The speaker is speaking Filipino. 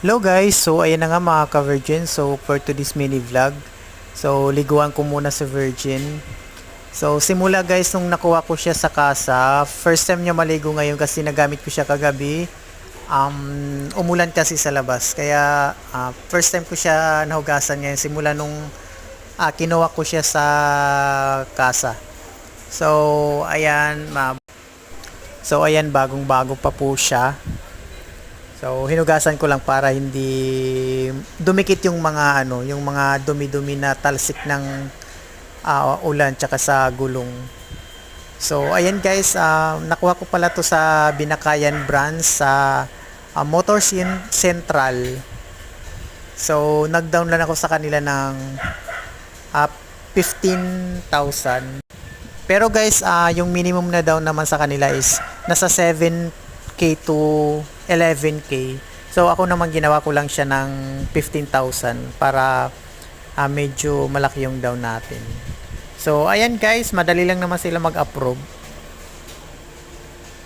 Hello guys, so ayan na nga mga ka-virgin. So for today's mini vlog, so liguan ko muna sa virgin. So simula guys nung nakuha ko siya sa kasa, first time niya maligo ngayon kasi nagamit ko siya kagabi. Umulan kasi sa labas, kaya first time ko siya nahugasan ngayon simula nung kinuha ko siya sa kasa. So ayan, bagong bago pa po siya. So hinugasan ko lang para hindi dumikit yung mga yung mga dumi-dumi na talsik ng ulan tsaka sa gulong. So ayan guys, nakuha ko pala to sa Binakayan branch sa Motors Central. So nag-down lang ako sa kanila ng 15,000. Pero guys, yung minimum na down naman sa kanila is nasa 7K to 11K. So ako naman ginawa ko lang siya ng 15,000 para medyo malaki yung down natin. So ayan guys, madali lang naman sila mag-approve.